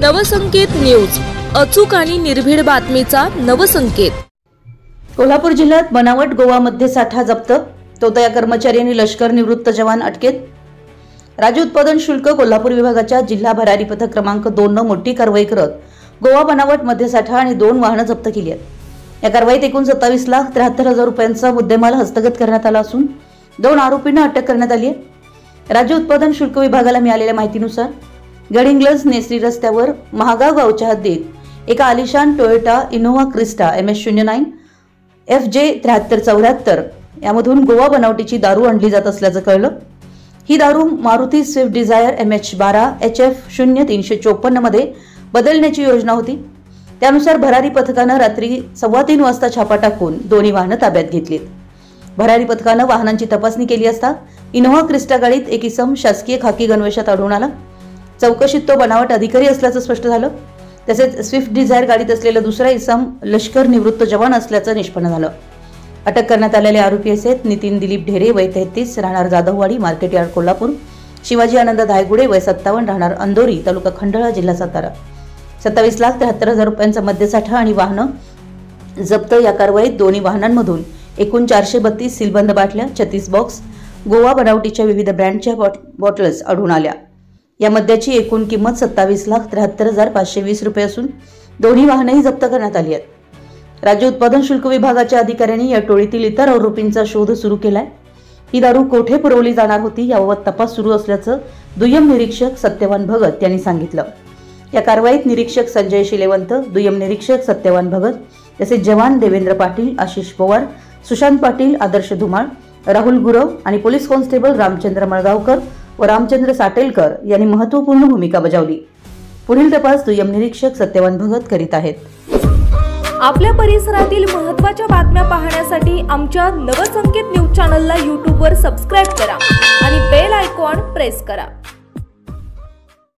Navsanket news, अचूक आणि निर्भीड बातमीचा नवसंकेत। कोल्हापूर जिल्ह्यात बनावट गोवा साठा जप्त, तोतया कर्मचारी आणि लष्कर निवृत्त जवान अटकेत। राज्य उत्पादन शुल्क कोल्हापूर विभागाच्या जिल्हा भरारी पथक क्रमांक 2 न मोठी कारवाई करत गोवा बनावट साठा आणि 2 वाहनं जप्त केली आहेत। या कारवाईत एकूण 27,73,000 रुपयांचा मुद्देमाल हस्तगत करण्यात आला असून 2 आरोपींना अटक करण्यात आली आहे। राज्य उत्पादन शुल्क विभागाला मिळालेल्या माहितीनुसार गडिंग्लज नेसरी रस्त्यावर महागाव गावच्या हद्दीत एका आलिशान Toyota Innova Crysta MS09 FJ 7374 यामधून गोवा बनावटीची दारू आणली जात असल्याचं कळलं। ही दारू Maruti Swift Dzire MH12 HF 0354 मध्ये बदलण्याची योजना होती। त्यानुसार भरारी पथकानं रात्री 3:15 वाजता छापा टाकून दोन्ही वाहनं ताब्यात घेतलीत। भरारी पथकानं वाहनांची तपासणी केली असता इनोव्हा क्रिस्टा गाडीत एक इसम शासकीय खाकी गणवेशात आढळून आला। चौकशीत तो बनावट अधिकारी असल्याचं स्पष्ट झालं। तसेच स्विफ्ट डिझायर गाडीत असलेला दुसरा इसम लष्कर निवृत्त जवान असल्याचं निष्पन्न झालं। अटक करण्यात आलेले आरोपी आहेत नितीन दिलीप ढेरे वय 33 राहणार जाधववाडी मार्केट यार्ड कोल्हापूर, शिवाजी आनंद धायगुडे वय 57 राहणार अंदोरी तालुका खंडाळा जिल्हा सातारा। 27,73,000 रुपयांचा मद्यसाठा आणि वाहनं जप्त। या कारवाईत दोन्ही वाहनांमधून एकूण 432 सीलबंद बाटल्या, 36 बॉक्स गोवा बनावटीच्या विविध ब्रँडच्या बॉटल्स आढळून आल्या। या मद्याची एकूण किंमत 27,73,520 रुपये असून दोन्ही वाहनंही जप्त करण्यात आली आहेत। राज्य उत्पादन शुल्क विभागाच्या अधिकाऱ्यांनी या टोळीतील इतर आरोपींचा शोध सुरू केलाय। ही दारू कोठे पुरवली जाणार होती याबाबत तपास सुरू असल्याचं दुय्यम निरीक्षक सत्यवान भगत यांनी सांगितलं। या कारवाईत निरीक्षक संजय शिलेवंत, दुय्यम निरीक्षक सत्यवान भगत तसेच जवान देवेंद्र पाटील, आशिष पवार, सुशांत पाटील, आदर्श धुमाळ, राहुल गुरव आणि पोलीस कॉन्स्टेबल रामचंद्र मळगावकर व रामचंद्र साटेलकर यांनी महत्त्वपूर्ण भूमिका बजावली। पुढील तपास दुय्यम निरीक्षक सत्यवान भगत करीत आहेत। आपल्या परिसरातील महत्त्वाच्या बातम्या पाहण्यासाठी आमच्या नवसंकेत न्यूज चॅनलला YouTube वर सबस्क्राइब करा आणि बेल आयकॉन प्रेस करा।